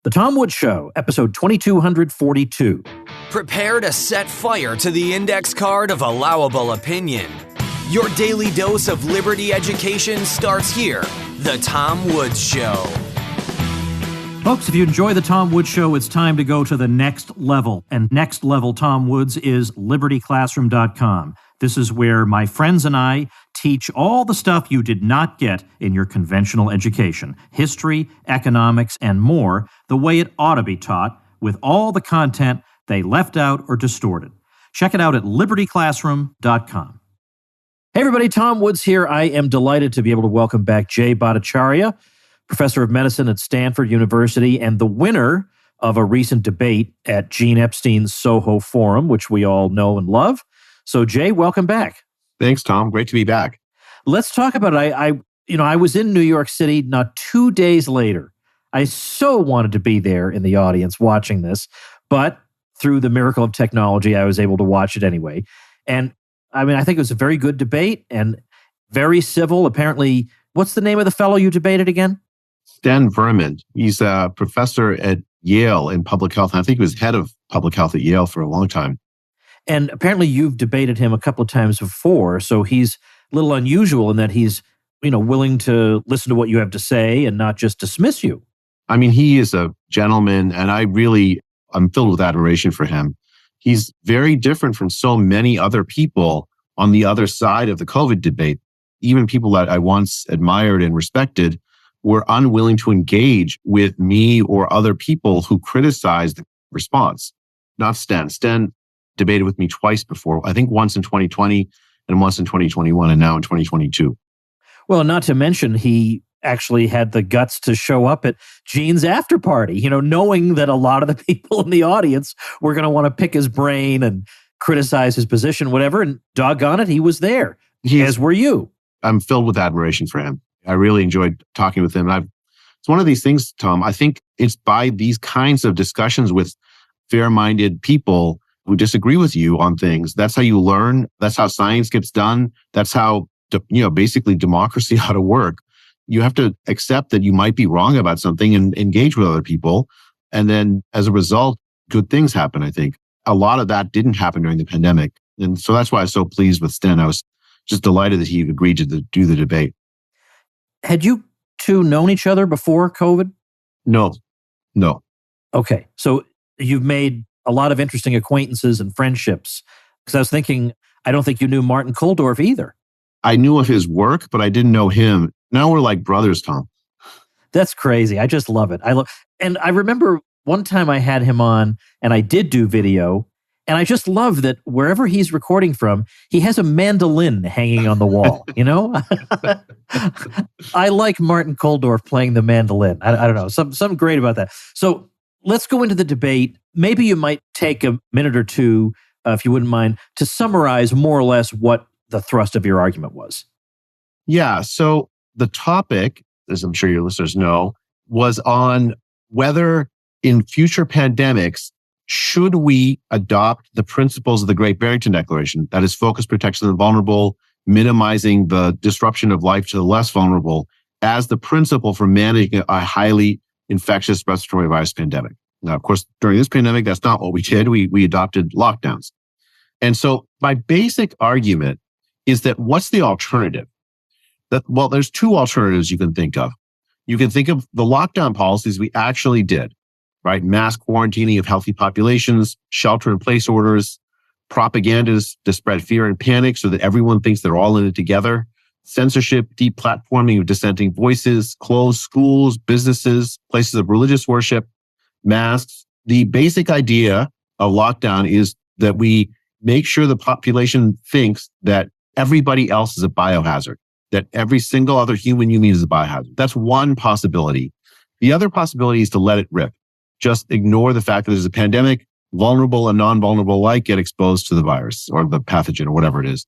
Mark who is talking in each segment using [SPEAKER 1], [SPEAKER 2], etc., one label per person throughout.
[SPEAKER 1] The Tom Woods Show, episode 2242.
[SPEAKER 2] Prepare to set fire to the index card of allowable opinion. Your daily dose of liberty education starts here. The Tom Woods Show.
[SPEAKER 1] Folks, if you enjoy The Tom Woods Show, it's time to go to the next level. And next level Tom Woods is libertyclassroom.com. This is where my friends and I teach all the stuff you did not get in your conventional education. History, economics, and more, the way it ought to be taught, with all the content they left out or distorted. Check it out at libertyclassroom.com. Hey everybody, Tom Woods here. I am delighted to be able to welcome back Jay Bhattacharya, professor of medicine at Stanford University and the winner of a recent debate at Gene Epstein's Soho Forum, which we all know and love. So Jay, welcome back.
[SPEAKER 3] Thanks, Tom. Great to be back.
[SPEAKER 1] Let's talk about it. I was in New York City not 2 days later. I so wanted to be there in the audience watching this, but through the miracle of technology, I was able to watch it anyway. And I think it was a very good debate and very civil. Apparently, what's the name of the fellow you debated again?
[SPEAKER 3] Sten Vermund. He's a professor at Yale in public health. I think he was head of public health at Yale for a long time.
[SPEAKER 1] And apparently you've debated him a couple of times before, so he's a little unusual in that he's, willing to listen to what you have to say and not just dismiss you.
[SPEAKER 3] I mean, he is a gentleman, and I'm filled with admiration for him. He's very different from so many other people on the other side of the COVID debate. Even people that I once admired and respected were unwilling to engage with me or other people who criticized the response. Not Sten. Sten debated with me twice before, I think once in 2020 and once in 2021 and now in 2022.
[SPEAKER 1] Well, not to mention he actually had the guts to show up at Gene's after party, knowing that a lot of the people in the audience were going to want to pick his brain and criticize his position, whatever, and doggone it, he was there, as were you.
[SPEAKER 3] I'm filled with admiration for him. I really enjoyed talking with him. It's one of these things, Tom, I think it's by these kinds of discussions with fair-minded people who disagree with you on things. That's how you learn. That's how science gets done. That's how, basically democracy ought to work. You have to accept that you might be wrong about something and engage with other people. And then as a result, good things happen, I think. A lot of that didn't happen during the pandemic. And so that's why I was so pleased with Sten. I was just delighted that he agreed to do the debate.
[SPEAKER 1] Had you two known each other before COVID?
[SPEAKER 3] No.
[SPEAKER 1] Okay. So you've made a lot of interesting acquaintances and friendships. Because I was thinking, I don't think you knew Martin Kulldorff either.
[SPEAKER 3] I knew of his work, but I didn't know him. Now we're like brothers, Tom.
[SPEAKER 1] That's crazy. I just love it. And I remember one time I had him on and I did do video. And I just love that wherever he's recording from, he has a mandolin hanging on the wall, I like Martin Kulldorff playing the mandolin. I don't know, something great about that. So let's go into the debate. Maybe you might take a minute or two, if you wouldn't mind, to summarize more or less what the thrust of your argument was.
[SPEAKER 3] Yeah, so the topic, as I'm sure your listeners know, was on whether in future pandemics, should we adopt the principles of the Great Barrington Declaration, that is focused protection of the vulnerable, minimizing the disruption of life to the less vulnerable, as the principle for managing a highly infectious respiratory virus pandemic? Now, of course, during this pandemic, that's not what we did. We adopted lockdowns. And so my basic argument is that what's the alternative? There's two alternatives you can think of. You can think of the lockdown policies we actually did, right? Mass quarantining of healthy populations, shelter-in-place orders, propagandas to spread fear and panic so that everyone thinks they're all in it together, censorship, deplatforming of dissenting voices, closed schools, businesses, places of religious worship, masks. The basic idea of lockdown is that we make sure the population thinks that everybody else is a biohazard, that every single other human you meet is a biohazard. That's one possibility. The other possibility is to let it rip. Just ignore the fact that there's a pandemic, vulnerable and non-vulnerable alike get exposed to the virus or the pathogen or whatever it is.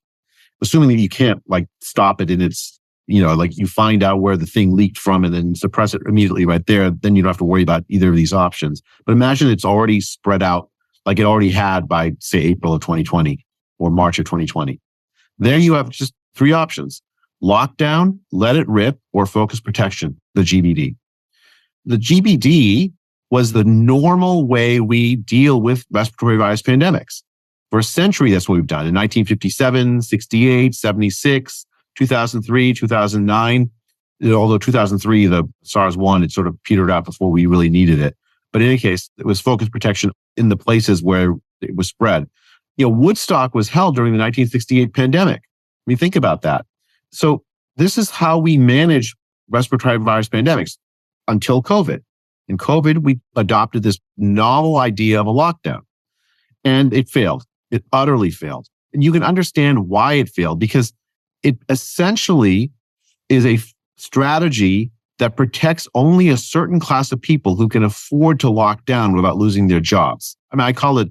[SPEAKER 3] Assuming that you can't stop it in its, you find out where the thing leaked from and then suppress it immediately right there, then you don't have to worry about either of these options. But imagine it's already spread out like it already had by, say, April of 2020 or March of 2020. There you have just three options: lockdown, let it rip, or focus protection, the GBD. The GBD was the normal way we deal with respiratory virus pandemics. For a century, that's what we've done. In 1957, 68, 76, 2003, 2009, although 2003, the SARS-1, it sort of petered out before we really needed it. But in any case, it was focused protection in the places where it was spread. Woodstock was held during the 1968 pandemic. I mean, think about that. So this is how we manage respiratory virus pandemics until COVID. In COVID, we adopted this novel idea of a lockdown, and it failed. It utterly failed. And you can understand why it failed, because it essentially is a strategy that protects only a certain class of people who can afford to lock down without losing their jobs. I mean, I call it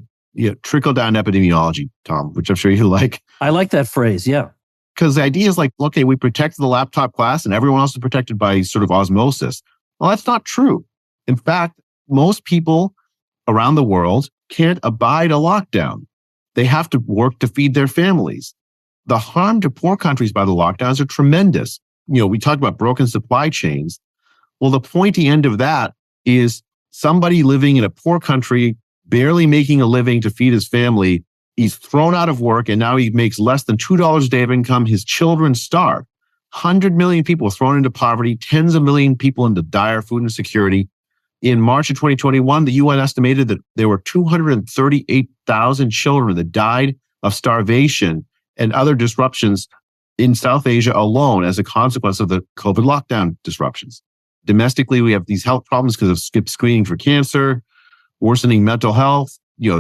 [SPEAKER 3] trickle-down epidemiology, Tom, which I'm sure you like.
[SPEAKER 1] I like that phrase, yeah.
[SPEAKER 3] Because the idea is like, okay, we protect the laptop class and everyone else is protected by sort of osmosis. Well, that's not true. In fact, most people around the world can't abide a lockdown. They have to work to feed their families. The harm to poor countries by the lockdowns are tremendous. We talk about broken supply chains. Well, the pointy end of that is somebody living in a poor country, barely making a living to feed his family. He's thrown out of work and now he makes less than $2 a day of income. His children starve. 100 million people thrown into poverty, tens of million people into dire food insecurity. In March of 2021, the UN estimated that there were 238,000 children that died of starvation and other disruptions in South Asia alone as a consequence of the COVID lockdown disruptions. Domestically, we have these health problems because of skipped screening for cancer, worsening mental health,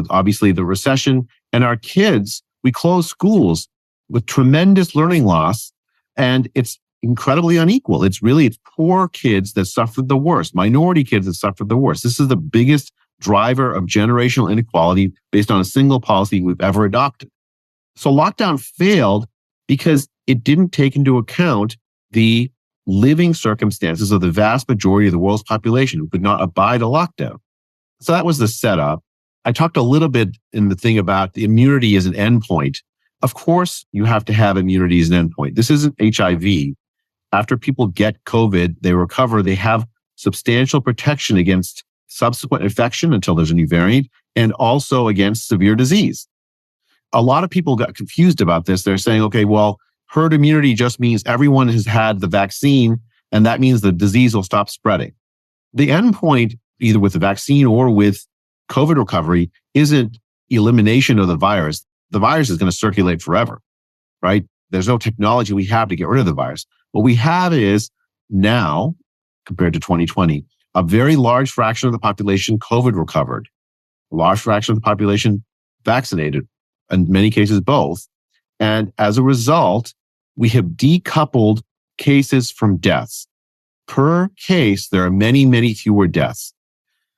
[SPEAKER 3] obviously the recession. And our kids, we close schools with tremendous learning loss, and it's incredibly unequal. It's poor kids that suffered the worst, minority kids that suffered the worst. This is the biggest driver of generational inequality based on a single policy we've ever adopted. So lockdown failed because it didn't take into account the living circumstances of the vast majority of the world's population who could not abide a lockdown. So that was the setup. I talked a little bit in the thing about the immunity as an endpoint. Of course, you have to have immunity as an endpoint. This isn't HIV. After people get COVID, they recover, they have substantial protection against subsequent infection until there's a new variant, and also against severe disease. A lot of people got confused about this. They're saying, okay, well, herd immunity just means everyone has had the vaccine, and that means the disease will stop spreading. The endpoint, either with the vaccine or with COVID recovery, isn't elimination of the virus. The virus is going to circulate forever, right? There's no technology we have to get rid of the virus. What we have is now, compared to 2020, a very large fraction of the population COVID recovered, a large fraction of the population vaccinated, in many cases both. And as a result, we have decoupled cases from deaths. Per case, there are many, many fewer deaths.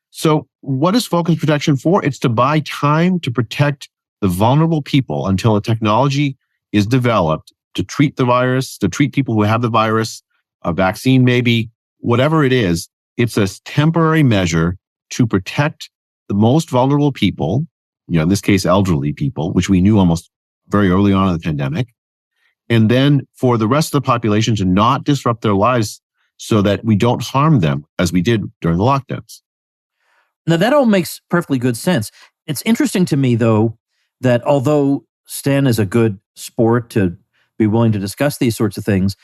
[SPEAKER 3] So what is focus protection for? It's to buy time to protect the vulnerable people until a technology is developed to treat the virus, to treat people who have the virus, a vaccine maybe, whatever it is. It's a temporary measure to protect the most vulnerable people, in this case, elderly people, which we knew almost very early on in the pandemic. And then for the rest of the population to not disrupt their lives so that we don't harm them as we did during the lockdowns.
[SPEAKER 1] Now, that all makes perfectly good sense. It's interesting to me, though, that although Sten is a good sport to be willing to discuss these sorts of things,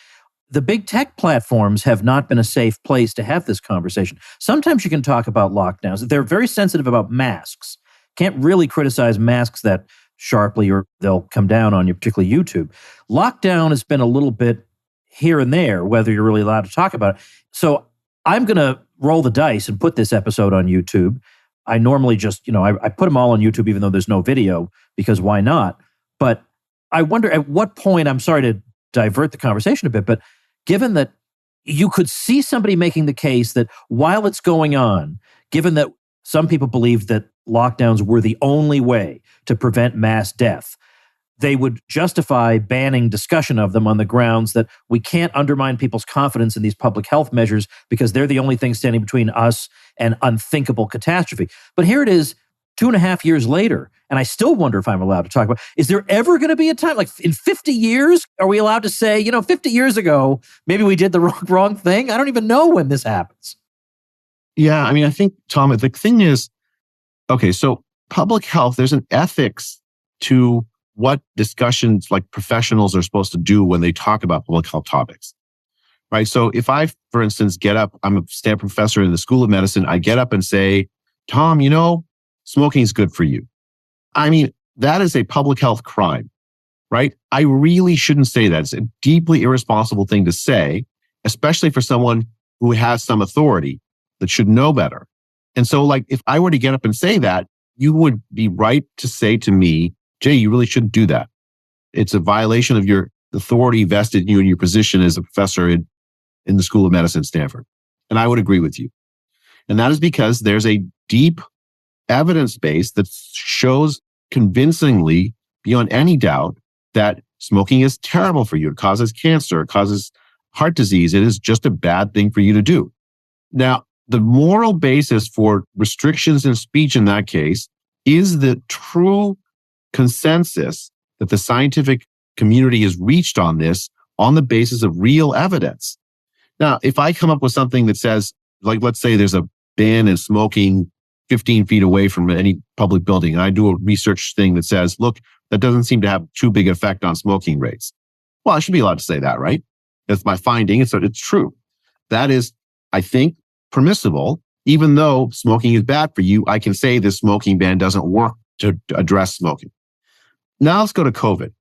[SPEAKER 1] the big tech platforms have not been a safe place to have this conversation. Sometimes you can talk about lockdowns. They're very sensitive about masks. Can't really criticize masks that sharply or they'll come down on you, particularly YouTube. Lockdown has been a little bit here and there, whether you're really allowed to talk about it. So I'm going to roll the dice and put this episode on YouTube. I normally just, I put them all on YouTube even though there's no video, because why not? But I wonder at what point, I'm sorry to divert the conversation a bit, but given that you could see somebody making the case that while it's going on, given that some people believe that lockdowns were the only way to prevent mass death, they would justify banning discussion of them on the grounds that we can't undermine people's confidence in these public health measures because they're the only thing standing between us and unthinkable catastrophe. But here it is 2.5 years later, and I still wonder if I'm allowed to talk about, is there ever going to be a time, like in 50 years, are we allowed to say, 50 years ago, maybe we did the wrong thing? I don't even know when this happens.
[SPEAKER 3] Yeah, I mean, I think, Tom, the thing is, okay, so public health, there's an ethics to what discussions like professionals are supposed to do when they talk about public health topics, right? So if I, for instance, get up, I'm a Stanford professor in the School of Medicine, I get up and say, Tom, smoking is good for you. I mean, that is a public health crime, right? I really shouldn't say that. It's a deeply irresponsible thing to say, especially for someone who has some authority that should know better. And so, like, if I were to get up and say that, you would be right to say to me, Jay, you really shouldn't do that. It's a violation of your authority vested in you and your position as a professor in the School of Medicine at Stanford. And I would agree with you. And that is because there's a deep evidence base that shows convincingly, beyond any doubt, that smoking is terrible for you. It causes cancer, it causes heart disease. It is just a bad thing for you to do. Now, the moral basis for restrictions in speech in that case is the true consensus that the scientific community has reached on this on the basis of real evidence. Now, if I come up with something that says, like, let's say there's a ban in smoking 15 feet away from any public building, and I do a research thing that says, look, that doesn't seem to have too big an effect on smoking rates. Well, I should be allowed to say that, right? That's my finding. It's true. That is, I think, permissible. Even though smoking is bad for you, I can say this smoking ban doesn't work to address smoking. Now let's go to COVID.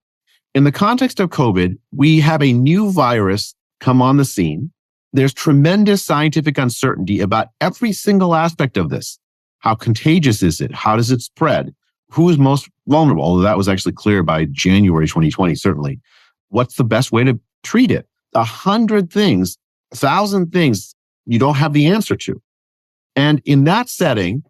[SPEAKER 3] In the context of COVID, we have a new virus come on the scene. There's tremendous scientific uncertainty about every single aspect of this. How contagious is it? How does it spread? Who is most vulnerable? Although that was actually clear by January 2020, certainly. What's the best way to treat it? 100 things, 1,000 things you don't have the answer to. And in that setting,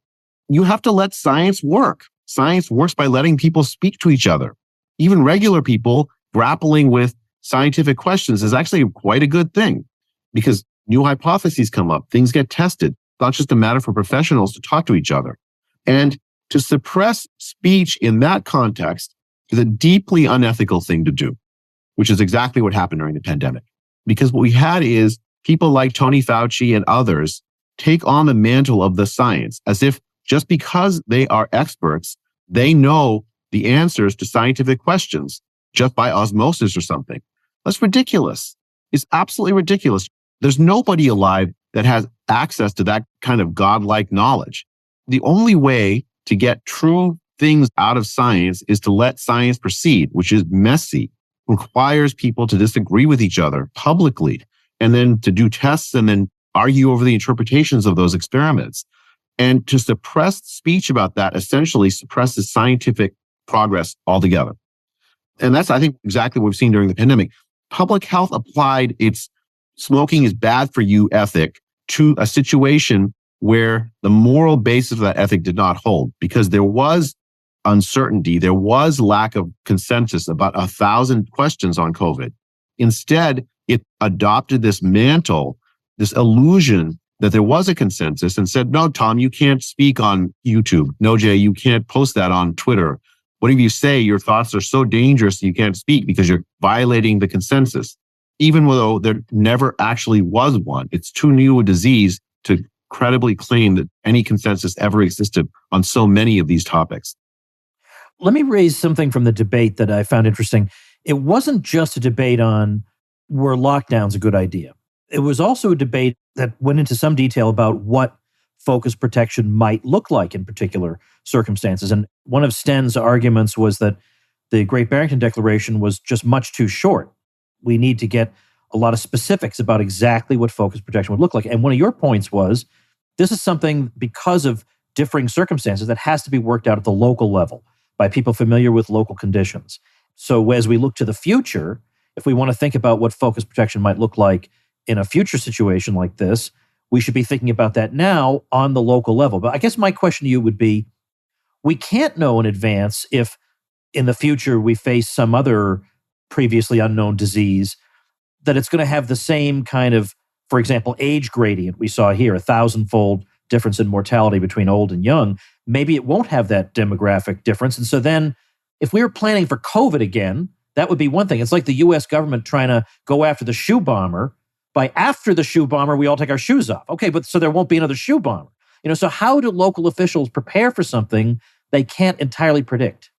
[SPEAKER 3] you have to let science work. Science works by letting people speak to each other. Even regular people grappling with scientific questions is actually quite a good thing because new hypotheses come up, things get tested. It's not just a matter for professionals to talk to each other. And to suppress speech in that context is a deeply unethical thing to do, which is exactly what happened during the pandemic. Because what we had is people like Tony Fauci and others take on the mantle of the science as if just because they are experts, they know the answers to scientific questions just by osmosis or something. That's ridiculous. It's absolutely ridiculous. There's nobody alive that has access to that kind of godlike knowledge. The only way to get true things out of science is to let science proceed, which is messy, requires people to disagree with each other publicly, and then to do tests and then argue over the interpretations of those experiments. And to suppress speech about that essentially suppresses scientific progress altogether. And that's, I think, exactly what we've seen during the pandemic. Public health applied its smoking is bad for you ethic to a situation where the moral basis of that ethic did not hold because there was uncertainty. There was lack of consensus about 1,000 questions on COVID. Instead, it adopted this mantle, this illusion that there was a consensus and said, no, Tom, you can't speak on YouTube. No, Jay, you can't post that on Twitter. Whatever you say, your thoughts are so dangerous you can't speak because you're violating the consensus. Even though there never actually was one. It's too new a disease to credibly claim that any consensus ever existed on so many of these topics.
[SPEAKER 1] Let me raise something from the debate that I found interesting. It wasn't just a debate on were lockdowns a good idea. It was also a debate that went into some detail about what focus protection might look like in particular circumstances. And one of Sten's arguments was that the Great Barrington Declaration was just much too short. We need to get a lot of specifics about exactly what focus protection would look like. And one of your points was, this is something, because of differing circumstances, that has to be worked out at the local level by people familiar with local conditions. So as we look to the future, if we want to think about what focus protection might look like in a future situation like this, we should be thinking about that now on the local level. But I guess my question to you would be, we can't know in advance if in the future we face some other previously unknown disease, that it's going to have the same kind of, for example, age gradient we saw here, 1,000-fold difference in mortality between old and young. Maybe it won't have that demographic difference. And so then if we were planning for COVID again, that would be one thing. It's like the US government trying to go after the shoe bomber by after the shoe bomber, we all take our shoes off. Okay, but so there won't be another shoe bomber. So how do local officials prepare for something they can't entirely predict?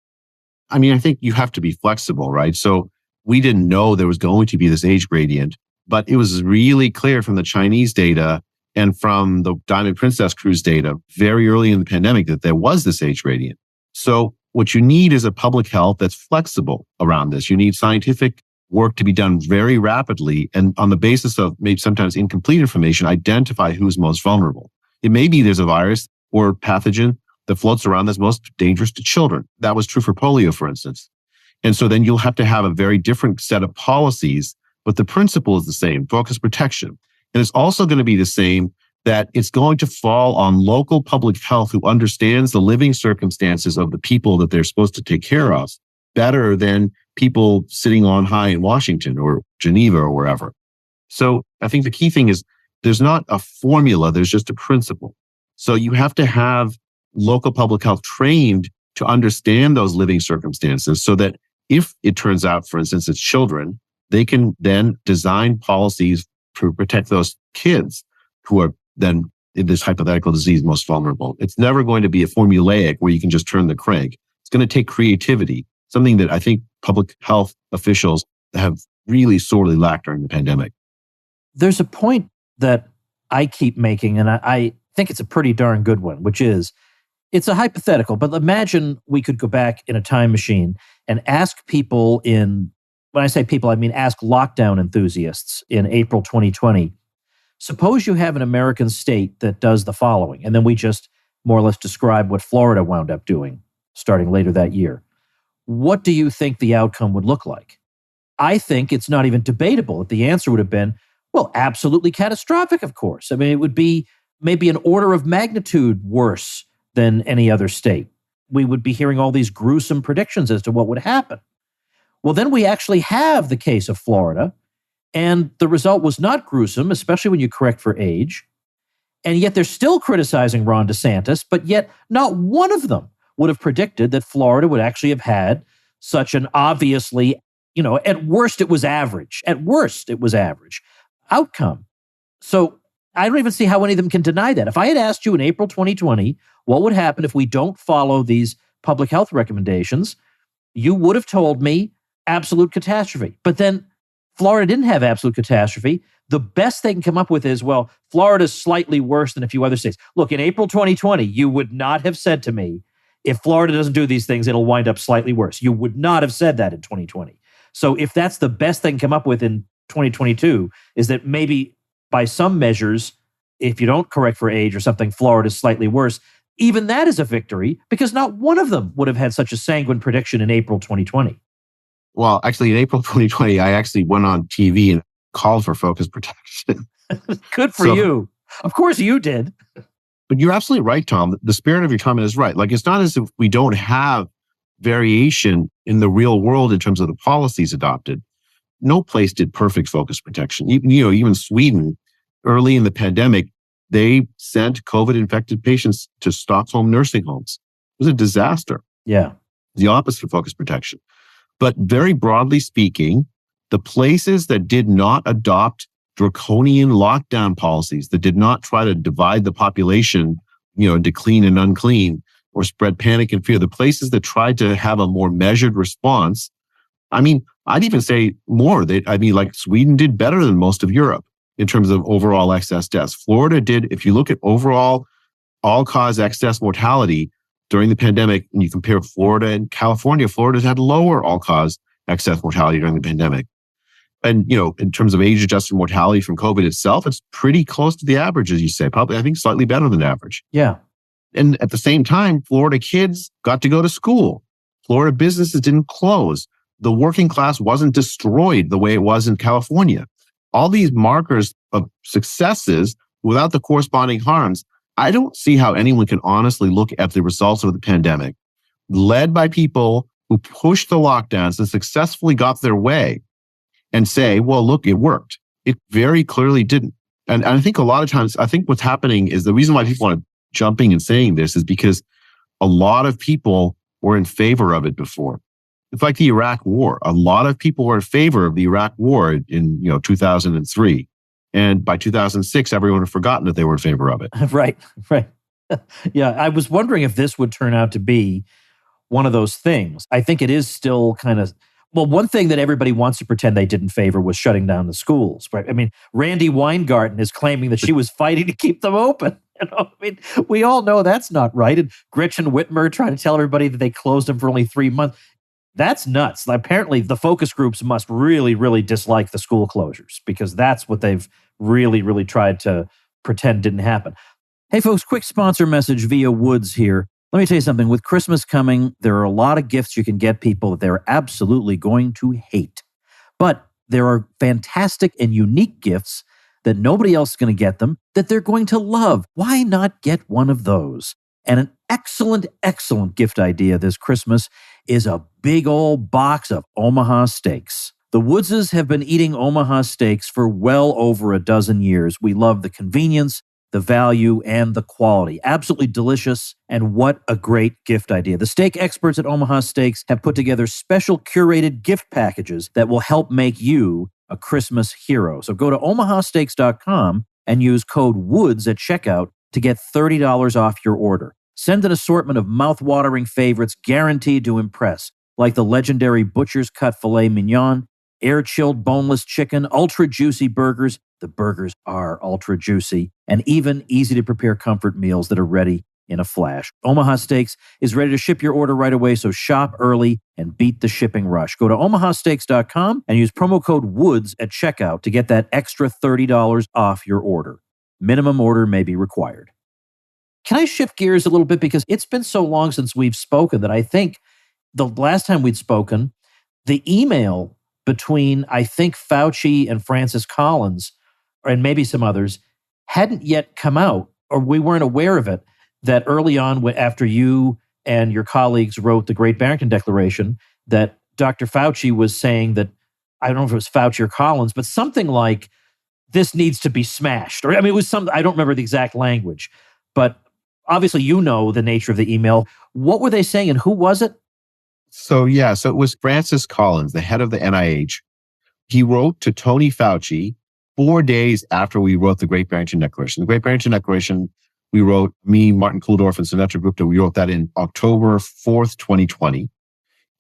[SPEAKER 3] I mean, I think you have to be flexible, right? So we didn't know there was going to be this age gradient, but it was really clear from the Chinese data and from the Diamond Princess cruise data very early in the pandemic that there was this age gradient. So what you need is a public health that's flexible around this. You need scientific work to be done very rapidly and on the basis of maybe sometimes incomplete information, identify who's most vulnerable. It may be there's a virus or pathogen that floats around that's most dangerous to children. That was true for polio, for instance. And so then you'll have to have a very different set of policies, but the principle is the same, focus protection. And it's also going to be the same that it's going to fall on local public health who understands the living circumstances of the people that they're supposed to take care of better than people sitting on high in Washington or Geneva or wherever. So I think the key thing is there's not a formula, there's just a principle. So you have to have local public health trained to understand those living circumstances so that if it turns out, for instance, it's children, they can then design policies to protect those kids who are then in this hypothetical disease most vulnerable. It's never going to be a formulaic where you can just turn the crank. It's going to take creativity, something that I think public health officials have really sorely lacked during the pandemic.
[SPEAKER 1] There's a point that I keep making, and I think it's a pretty darn good one, which is, it's a hypothetical, but imagine we could go back in a time machine and ask people when I say people, I mean ask lockdown enthusiasts in April 2020, suppose you have an American state that does the following, and then we just more or less describe what Florida wound up doing starting later that year. What do you think the outcome would look like? I think it's not even debatable that the answer would have been, well, absolutely catastrophic, of course. I mean, it would be maybe an order of magnitude worse than any other state. We would be hearing all these gruesome predictions as to what would happen. Well, then we actually have the case of Florida, and the result was not gruesome, especially when you correct for age. And yet they're still criticizing Ron DeSantis, but yet not one of them would have predicted that Florida would actually have had such an obviously, at worst it was average. At worst it was average outcome. So I don't even see how any of them can deny that. If I had asked you in April 2020, what would happen if we don't follow these public health recommendations, you would have told me absolute catastrophe. But then Florida didn't have absolute catastrophe. The best they can come up with is, well, Florida's slightly worse than a few other states. Look, in April 2020, you would not have said to me, if Florida doesn't do these things, it'll wind up slightly worse. You would not have said that in 2020. So if that's the best they can come up with in 2022, is that maybe by some measures, if you don't correct for age or something, Florida's slightly worse. Even that is a victory because not one of them would have had such a sanguine prediction in April 2020.
[SPEAKER 3] Well, actually, in April 2020, I actually went on TV and called for focus protection.
[SPEAKER 1] Good for you. Of course you did.
[SPEAKER 3] But you're absolutely right, Tom. The spirit of your comment is right. Like, it's not as if we don't have variation in the real world in terms of the policies adopted. No place did perfect focus protection. Even Sweden, early in the pandemic, they sent COVID-infected patients to Stockholm nursing homes. It was a disaster.
[SPEAKER 1] Yeah.
[SPEAKER 3] The opposite of focus protection. But very broadly speaking, the places that did not adopt draconian lockdown policies, that did not try to divide the population, into clean and unclean or spread panic and fear, the places that tried to have a more measured response, I'd even say more. Like Sweden did better than most of Europe in terms of overall excess deaths. Florida did, if you look at overall all-cause excess mortality during the pandemic, and you compare Florida and California, Florida's had lower all-cause excess mortality during the pandemic. And, in terms of age-adjusted mortality from COVID itself, it's pretty close to the average, as you say, probably, I think, slightly better than average.
[SPEAKER 1] Yeah.
[SPEAKER 3] And at the same time, Florida kids got to go to school. Florida businesses didn't close. The working class wasn't destroyed the way it was in California. All these markers of successes without the corresponding harms. I don't see how anyone can honestly look at the results of the pandemic, led by people who pushed the lockdowns and successfully got their way, and say, well, look, it worked. It very clearly didn't. And I think a lot of times, what's happening is the reason why people are jumping and saying this is because a lot of people were in favor of it before. It's like the Iraq War. A lot of people were in favor of the Iraq War in 2003. And by 2006, everyone had forgotten that they were in favor of it.
[SPEAKER 1] Right. Yeah, I was wondering if this would turn out to be one of those things. I think it is still kind of, well, one thing that everybody wants to pretend they didn't favor was shutting down the schools, right? I mean, Randy Weingarten is claiming that she was fighting to keep them open. I mean, we all know that's not right. And Gretchen Whitmer trying to tell everybody that they closed them for only 3 months. That's nuts. Apparently, the focus groups must really, really dislike the school closures because that's what they've really, really tried to pretend didn't happen. Hey, folks, quick sponsor message via Woods here. Let me tell you something. With Christmas coming, there are a lot of gifts you can get people that they're absolutely going to hate. But there are fantastic and unique gifts that nobody else is going to get them that they're going to love. Why not get one of those? And an excellent, excellent gift idea this Christmas is a big old box of Omaha steaks. The Woodses have been eating Omaha steaks for well over a dozen years. We love the convenience, the value, and the quality. Absolutely delicious, and what a great gift idea. The steak experts at Omaha Steaks have put together special curated gift packages that will help make you a Christmas hero. So go to omahasteaks.com and use code WOODS at checkout to get $30 off your order. Send an assortment of mouth-watering favorites guaranteed to impress, like the legendary Butcher's Cut Filet Mignon, air-chilled boneless chicken, ultra-juicy burgers. The burgers are ultra-juicy, and even easy-to-prepare comfort meals that are ready in a flash. Omaha Steaks is ready to ship your order right away, so shop early and beat the shipping rush. Go to omahasteaks.com and use promo code WOODS at checkout to get that extra $30 off your order. Minimum order may be required. Can I shift gears a little bit? Because it's been so long since we've spoken that I think the last time we'd spoken, the email between, I think, Fauci and Francis Collins, and maybe some others, hadn't yet come out, or we weren't aware of it, that early on, after you and your colleagues wrote the Great Barrington Declaration, that Dr. Fauci was saying that, I don't know if it was Fauci or Collins, but something like, this needs to be smashed. Or, I mean, it was something, I don't remember the exact language, but obviously you know the nature of the email. What were they saying and who was it?
[SPEAKER 3] So it was Francis Collins, the head of the NIH. He wrote to Tony Fauci 4 days after we wrote the Great Barrington Declaration. The Great Barrington Declaration, we wrote, me, Martin Kulldorff, and Sunetra Gupta, we wrote that in October 4th, 2020.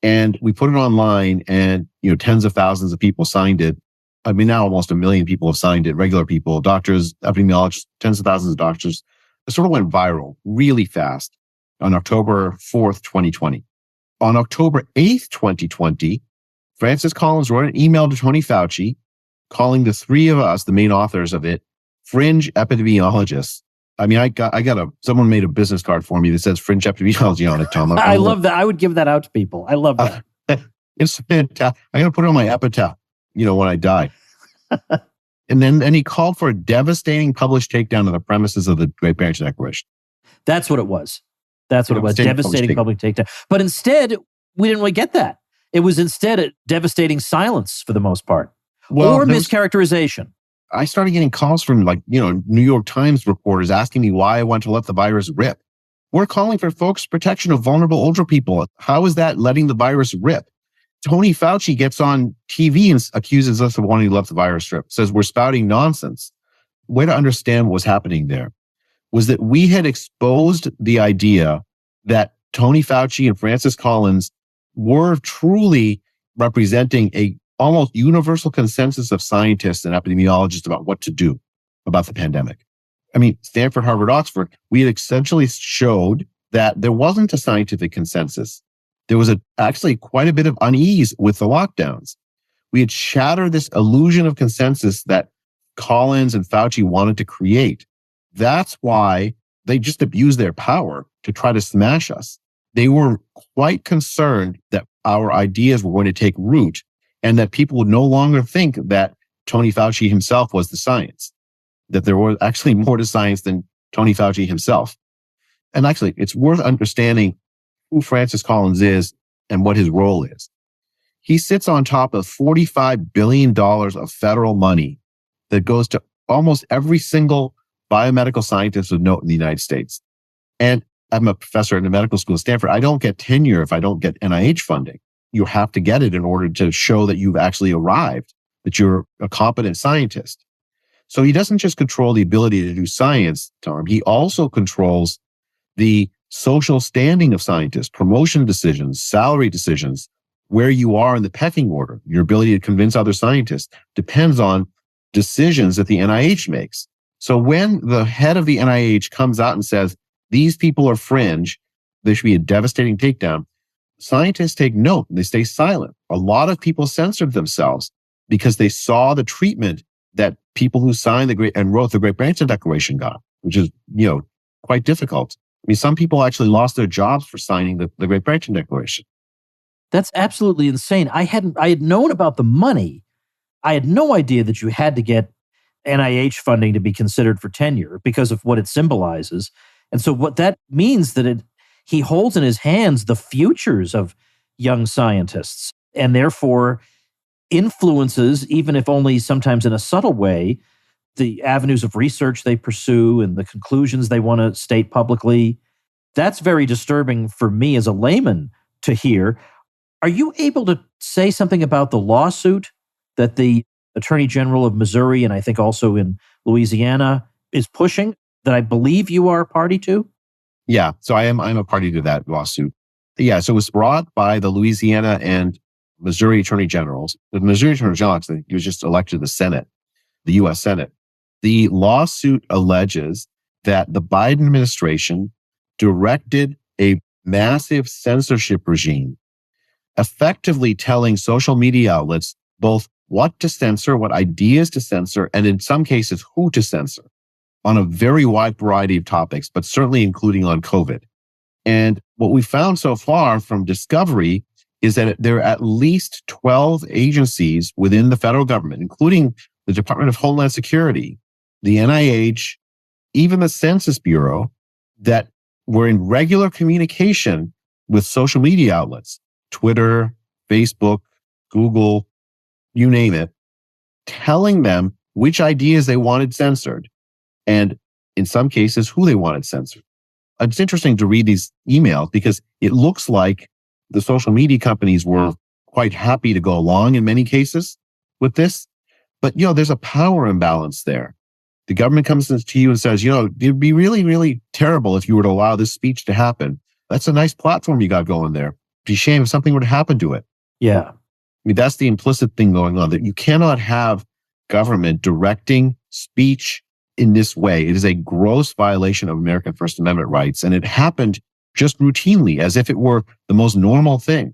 [SPEAKER 3] And we put it online and, tens of thousands of people signed it. I mean, now almost 1 million people have signed it, regular people, doctors, epidemiologists, tens of thousands of doctors. It sort of went viral really fast on October 4th, 2020. On October 8th, 2020, Francis Collins wrote an email to Tony Fauci calling the three of us, the main authors of it, fringe epidemiologists. I mean, someone made a business card for me that says fringe epidemiology on it, Tom.
[SPEAKER 1] I love that. I would give that out to people. I love that.
[SPEAKER 3] It's fantastic. I'm going to put it on my epitaph, when I die. And then he called for a devastating published takedown of the premises of the Great Barrington Declaration.
[SPEAKER 1] That's what it was. Devastating public takedown. But instead, we didn't really get that. It was instead a devastating silence for the most part. Or mischaracterization.
[SPEAKER 3] I started getting calls from New York Times reporters asking me why I want to let the virus rip. We're calling for folks' protection of vulnerable older people. How is that letting the virus rip? Tony Fauci gets on TV and accuses us of wanting to let the virus rip, says we're spouting nonsense. Way to understand what was happening there was that we had exposed the idea that Tony Fauci and Francis Collins were truly representing a almost universal consensus of scientists and epidemiologists about what to do about the pandemic. I mean, Stanford, Harvard, Oxford, we had essentially showed that there wasn't a scientific consensus. There was actually quite a bit of unease with the lockdowns. We had shattered this illusion of consensus that Collins and Fauci wanted to create. That's why they just abused their power to try to smash us. They were quite concerned that our ideas were going to take root and that people would no longer think that Tony Fauci himself was the science, that there was actually more to science than Tony Fauci himself. And actually, it's worth understanding who Francis Collins is and what his role is. He sits on top of $45 billion of federal money that goes to almost every single biomedical scientist of note in the United States. And I'm a professor in the medical school at Stanford. I don't get tenure if I don't get NIH funding. You have to get it in order to show that you've actually arrived, that you're a competent scientist. So he doesn't just control the ability to do science, Tom. He also controls the social standing of scientists, promotion decisions, salary decisions, where you are in the pecking order. Your ability to convince other scientists depends on decisions that the NIH makes. So when the head of the NIH comes out and says, these people are fringe, there should be a devastating takedown, scientists take note and they stay silent. A lot of people censored themselves because they saw the treatment that people who signed and wrote the Great Barrington Declaration got, which is, quite difficult. I mean, some people actually lost their jobs for signing the Great Barrington Declaration.
[SPEAKER 1] That's absolutely insane. I had known about the money. I had no idea that you had to get NIH funding to be considered for tenure because of what it symbolizes. And so what that means that he holds in his hands the futures of young scientists and therefore influences, even if only sometimes in a subtle way, the avenues of research they pursue and the conclusions they want to state publicly. That's very disturbing for me as a layman to hear. Are you able to say something about the lawsuit that the Attorney General of Missouri and I think also in Louisiana is pushing that I believe you are a party to?
[SPEAKER 3] Yeah, so I'm a party to that lawsuit. Yeah, so it was brought by the Louisiana and Missouri Attorney Generals. The Missouri Attorney General, actually, he was just elected to the Senate, the U.S. Senate. The lawsuit alleges that the Biden administration directed a massive censorship regime, effectively telling social media outlets both what to censor, what ideas to censor, and in some cases, who to censor on a very wide variety of topics, but certainly including on COVID. And what we found so far from discovery is that there are at least 12 agencies within the federal government, including the Department of Homeland Security, the NIH, even the Census Bureau, that were in regular communication with social media outlets, Twitter, Facebook, Google, you name it, telling them which ideas they wanted censored and in some cases who they wanted censored. It's interesting to read these emails because it looks like the social media companies were quite happy to go along in many cases with this. But, there's a power imbalance there. The government comes to you and says, it'd be really, really terrible if you were to allow this speech to happen. That's a nice platform you got going there. It'd be a shame if something were to happen to it.
[SPEAKER 1] Yeah.
[SPEAKER 3] I mean, that's the implicit thing going on, that you cannot have government directing speech in this way. It is a gross violation of American First Amendment rights. And it happened just routinely as if it were the most normal thing.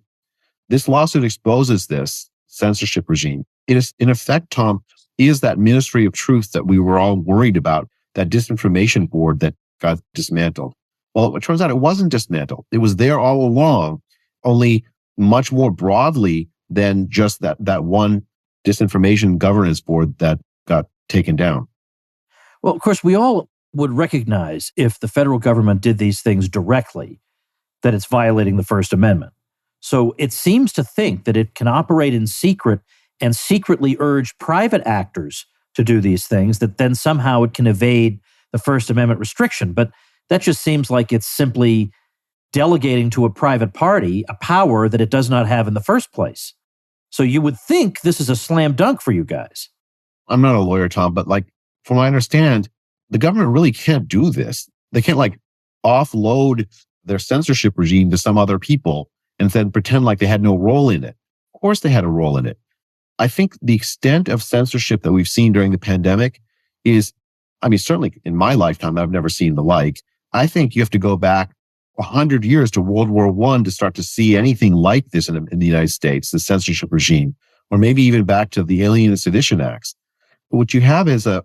[SPEAKER 3] This lawsuit exposes this censorship regime. It is, in effect, Tom, is that Ministry of Truth that we were all worried about, that disinformation board that got dismantled. Well, it turns out it wasn't dismantled. It was there all along, only much more broadly than just that one disinformation governance board that got taken down.
[SPEAKER 1] Well, of course, we all would recognize if the federal government did these things directly, that it's violating the First Amendment. So it seems to think that it can operate in secret and secretly urge private actors to do these things, that then somehow it can evade the First Amendment restriction. But that just seems like it's simply delegating to a private party a power that it does not have in the first place. So you would think this is a slam dunk for you guys.
[SPEAKER 3] I'm not a lawyer, Tom, but from what I understand, the government really can't do this. They can't offload their censorship regime to some other people and then pretend like they had no role in it. Of course they had a role in it. I think the extent of censorship that we've seen during the pandemic is, certainly in my lifetime, I've never seen the like. I think you have to go back 100 years to World War I to start to see anything like this in the United States, the censorship regime, or maybe even back to the Alien and Sedition Acts. But what you have is a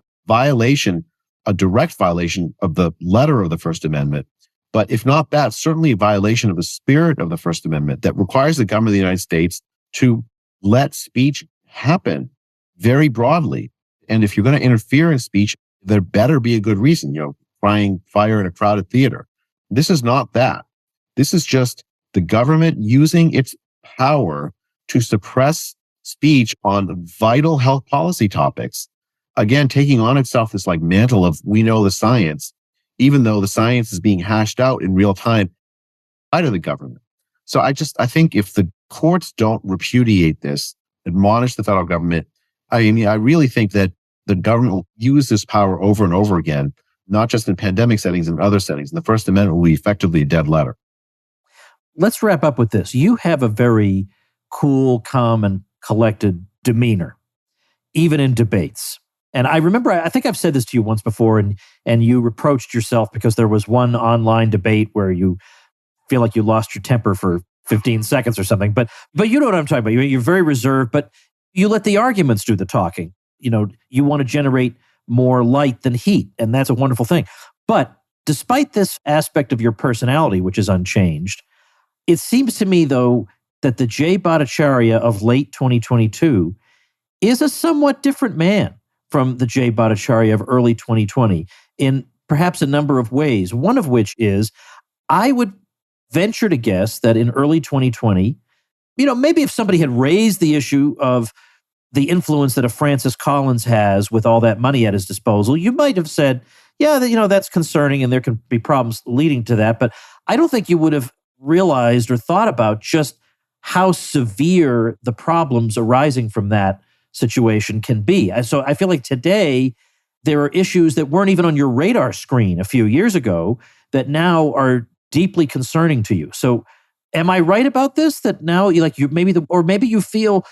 [SPEAKER 3] direct violation of the letter of the First Amendment. But if not that, certainly a violation of the spirit of the First Amendment that requires the government of the United States to let speech happen very broadly. And if you're going to interfere in speech, there better be a good reason, crying fire in a crowded theater. This is not that. This is just the government using its power to suppress speech on vital health policy topics. Again, taking on itself this mantle of we know the science, even though the science is being hashed out in real time by the government. So I think if the courts don't repudiate this, admonish the federal government, I really think that the government will use this power over and over again, not just in pandemic settings, in other settings. And the First Amendment will be effectively a dead letter.
[SPEAKER 1] Let's wrap up with this. You have a very cool, calm, and collected demeanor, even in debates. And I remember, I think I've said this to you once before, and you reproached yourself because there was one online debate where you feel like you lost your temper for 15 seconds or something. But you know what I'm talking about. You're very reserved, but you let the arguments do the talking. You want to generate more light than heat, and that's a wonderful thing. But despite this aspect of your personality, which is unchanged, it seems to me, though, that the Jay Bhattacharya of late 2022 is a somewhat different man from the Jay Bhattacharya of early 2020 in perhaps a number of ways, one of which is I would venture to guess that in early 2020, maybe if somebody had raised the issue of the influence that a Francis Collins has with all that money at his disposal, you might have said, yeah, that's concerning and there can be problems leading to that. But I don't think you would have realized or thought about just how severe the problems arising from that situation can be. So I feel like today there are issues that weren't even on your radar screen a few years ago that now are deeply concerning to you. So am I right about this? That now maybe you feel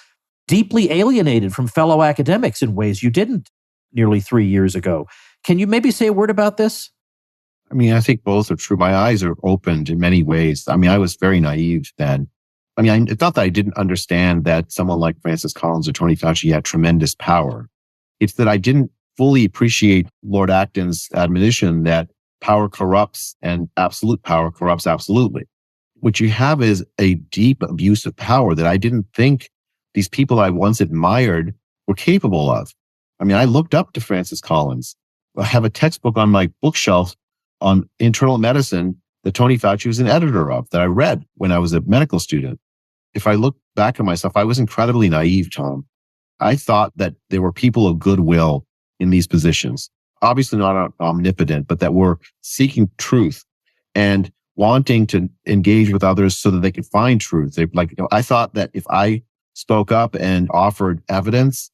[SPEAKER 1] deeply alienated from fellow academics in ways you didn't nearly 3 years ago. Can you maybe say a word about this?
[SPEAKER 3] I think both are true. My eyes are opened in many ways. I was very naive then. It's not that I didn't understand that someone like Francis Collins or Tony Fauci had tremendous power. It's that I didn't fully appreciate Lord Acton's admonition that power corrupts and absolute power corrupts absolutely. What you have is a deep abuse of power that I didn't think these people I once admired were capable of. I looked up to Francis Collins. I have a textbook on my bookshelf on internal medicine that Tony Fauci was an editor of that I read when I was a medical student. If I look back at myself, I was incredibly naive, Tom. I thought that there were people of goodwill in these positions, obviously not omnipotent, but that were seeking truth and wanting to engage with others so that they could find truth. I thought that if I spoke up and offered evidence,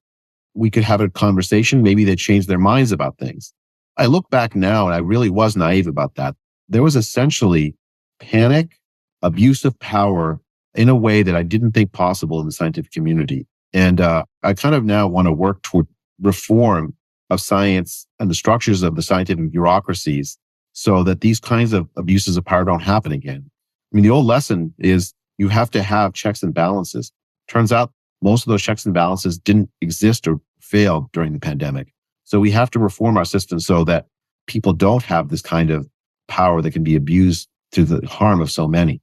[SPEAKER 3] we could have a conversation. Maybe they'd change their minds about things. I look back now and I really was naive about that. There was essentially panic, abuse of power in a way that I didn't think possible in the scientific community. And I kind of now want to work toward reform of science and the structures of the scientific bureaucracies so that these kinds of abuses of power don't happen again. The old lesson is you have to have checks and balances. Turns out most of those checks and balances didn't exist or failed during the pandemic. So we have to reform our system so that people don't have this kind of power that can be abused to the harm of so many.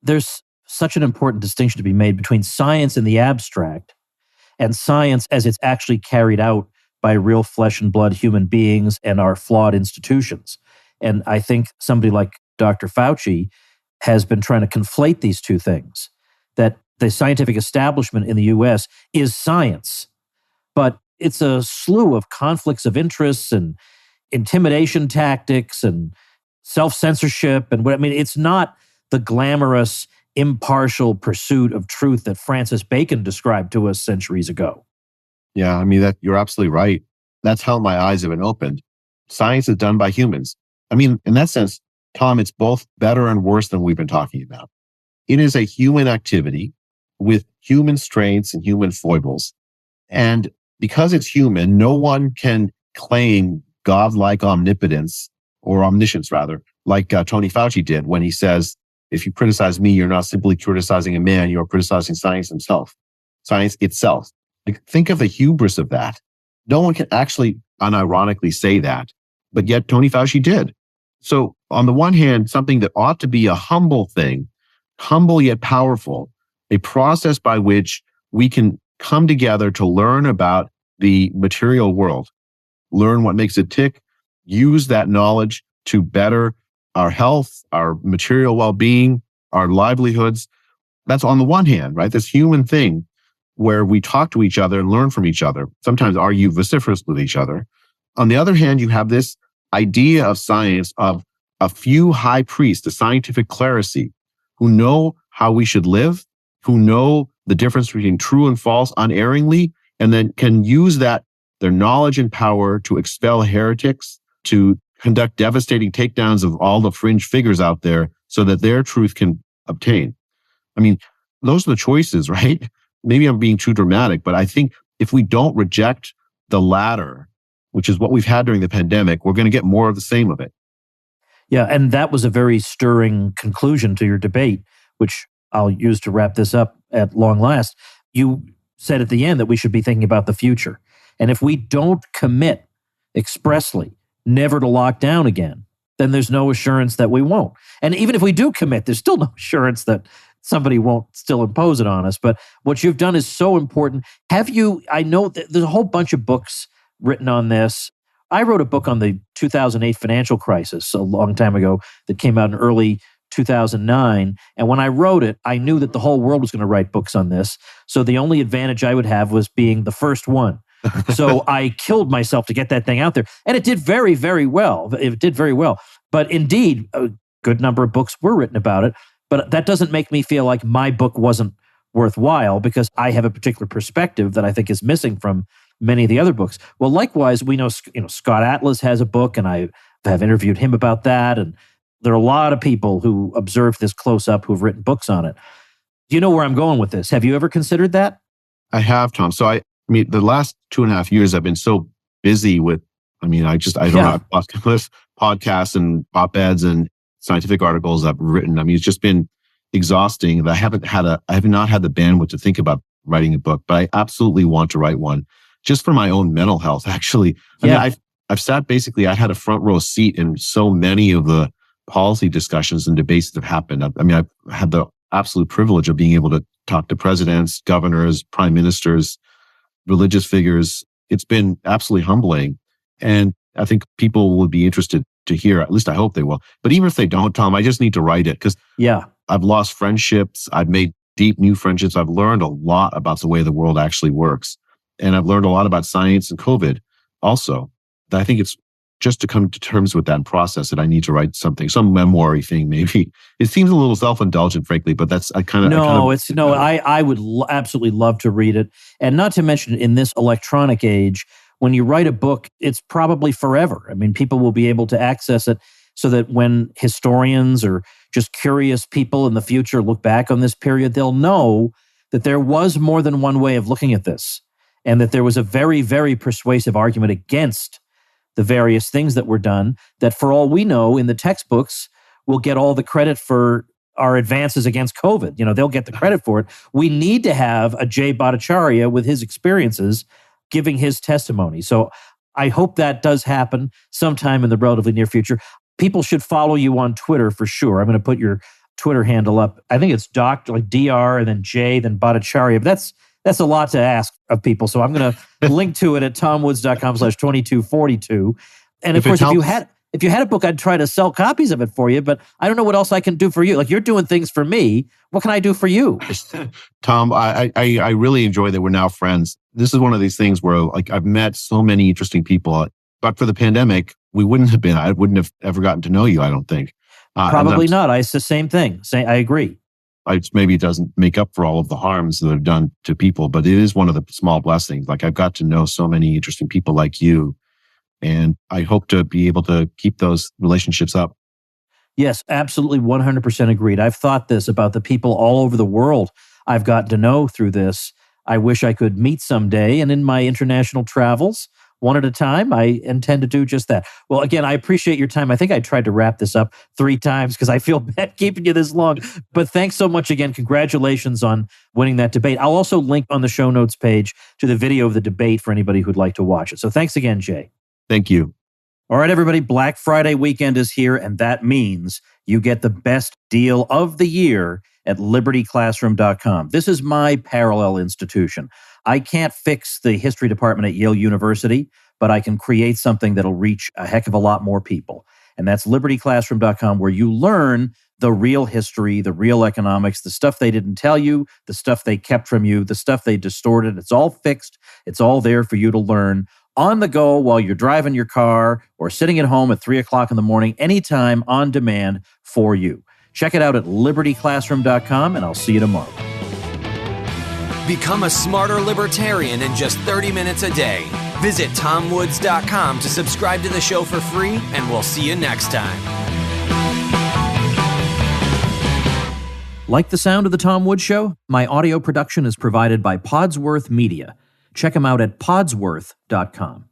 [SPEAKER 1] There's such an important distinction to be made between science in the abstract and science as it's actually carried out by real flesh and blood human beings and our flawed institutions. And I think somebody like Dr. Fauci has been trying to conflate these two things, that the scientific establishment in the US is science, but it's a slew of conflicts of interests and intimidation tactics and self-censorship. And it's not the glamorous, impartial pursuit of truth that Francis Bacon described to us centuries ago.
[SPEAKER 3] Yeah, you're absolutely right. That's how my eyes have been opened. Science is done by humans. In that sense, Tom, it's both better and worse than we've been talking about. It is a human activity with human strengths and human foibles. And because it's human, no one can claim godlike omnipotence or omniscience, rather, like Tony Fauci did when he says, if you criticize me, you're not simply criticizing a man, you're criticizing science itself. Think of the hubris of that. No one can actually unironically say that, but yet Tony Fauci did. So on the one hand, something that ought to be a humble thing, humble yet powerful, a process by which we can come together to learn about the material world, learn what makes it tick, use that knowledge to better our health, our material well-being, our livelihoods. That's on the one hand, right? This human thing where we talk to each other and learn from each other, sometimes argue vociferously with each other. On the other hand, you have this idea of science of a few high priests, a scientific clerisy, who know how we should live, who know the difference between true and false unerringly, and then can use that their knowledge and power to expel heretics, to conduct devastating takedowns of all the fringe figures out there so that their truth can obtain. I mean, those are the choices, right? Maybe I'm being too dramatic, but I think if we don't reject the latter, which is what we've had during the pandemic, we're going to get more of the same of it.
[SPEAKER 1] Yeah, and that was a very stirring conclusion to your debate, which I'll use to wrap this up at long last. You said at the end that we should be thinking about the future. And if we don't commit expressly never to lock down again, then there's no assurance that we won't. And even if we do commit, there's still no assurance that somebody won't still impose it on us. But what you've done is so important. I know that there's a whole bunch of books written on this. I wrote a book on the 2008 financial crisis a long time ago that came out in early 2009. And when I wrote it, I knew that the whole world was going to write books on this. So the only advantage I would have was being the first one. So I killed myself to get that thing out there. And it did very, very well. It did very well. But indeed, a good number of books were written about it. But that doesn't make me feel like my book wasn't worthwhile because I have a particular perspective that I think is missing from many of the other books. Well, likewise, we know, Scott Atlas has a book, and I have interviewed him about that. And there are a lot of people who observed this close up who have written books on it. Do you know where I'm going with this? Have you ever considered that?
[SPEAKER 3] I have, Tom. So I mean, the last 2.5 years, I've been so busy with, I don't know, podcasts and op-eds and scientific articles I've written. I mean, it's just been exhausting that I have not had the bandwidth to think about writing a book, but I absolutely want to write one just for my own mental health, actually. I mean, I've sat basically, I had a front row seat in so many of the policy discussions and debates that have happened. I mean, I've had the absolute privilege of being able to talk to presidents, governors, prime ministers, religious figures. It's been absolutely humbling. And I think people will be interested to hear, at least I hope they will. But even if they don't, Tom, I just need to write it because I've lost friendships. I've made deep new friendships. I've learned a lot about the way the world actually works. And I've learned a lot about science and COVID also. I think it's just to come to terms with that process that I need to write something, some memoir-y thing maybe. It seems a little self-indulgent, frankly, but that's
[SPEAKER 1] I would absolutely love to read it. And not to mention in this electronic age, when you write a book, it's probably forever. I mean, people will be able to access it so that when historians or just curious people in the future look back on this period, they'll know that there was more than one way of looking at this and that there was a very, very persuasive argument against the various things that were done, that for all we know in the textbooks, we'll get all the credit for our advances against COVID. They'll get the credit for it. We need to have a Jay Bhattacharya with his experiences giving his testimony. So I hope that does happen sometime in the relatively near future. People should follow you on Twitter for sure. I'm going to put your Twitter handle up. I think it's Dr. and then J, then Bhattacharya. But that's a lot to ask of people. So I'm going to link to it at tomwoods.com/2242. And of course, if you had a book, I'd try to sell copies of it for you, but I don't know what else I can do for you. Like, you're doing things for me. What can I do for you?
[SPEAKER 3] Tom, I really enjoy that we're now friends. This is one of these things where I've met so many interesting people, but for the pandemic, we wouldn't have been. I wouldn't have ever gotten to know you, I don't think.
[SPEAKER 1] Probably not. It's the same thing. I agree.
[SPEAKER 3] Maybe it doesn't make up for all of the harms that I've done to people, but it is one of the small blessings. I've got to know so many interesting people like you, and I hope to be able to keep those relationships up.
[SPEAKER 1] Yes, absolutely 100% agreed. I've thought this about the people all over the world I've gotten to know through this. I wish I could meet someday, and in my international travels, one at a time, I intend to do just that. Well, again, I appreciate your time. I think I tried to wrap this up 3 times because I feel bad keeping you this long. But thanks so much again. Congratulations on winning that debate. I'll also link on the show notes page to the video of the debate for anybody who'd like to watch it. So thanks again, Jay.
[SPEAKER 3] Thank you.
[SPEAKER 1] All right, everybody, Black Friday weekend is here, and that means you get the best deal of the year at libertyclassroom.com. This is my parallel institution. I can't fix the history department at Yale University, but I can create something that'll reach a heck of a lot more people. And that's libertyclassroom.com, where you learn the real history, the real economics, the stuff they didn't tell you, the stuff they kept from you, the stuff they distorted. It's all fixed. It's all there for you to learn on the go while you're driving your car or sitting at home at 3 o'clock in the morning, anytime, on demand for you. Check it out at libertyclassroom.com, and I'll see you tomorrow.
[SPEAKER 2] Become a smarter libertarian in just 30 minutes a day. Visit tomwoods.com to subscribe to the show for free, and we'll see you next time.
[SPEAKER 1] Like the sound of The Tom Woods Show? My audio production is provided by Podsworth Media. Check them out at podsworth.com.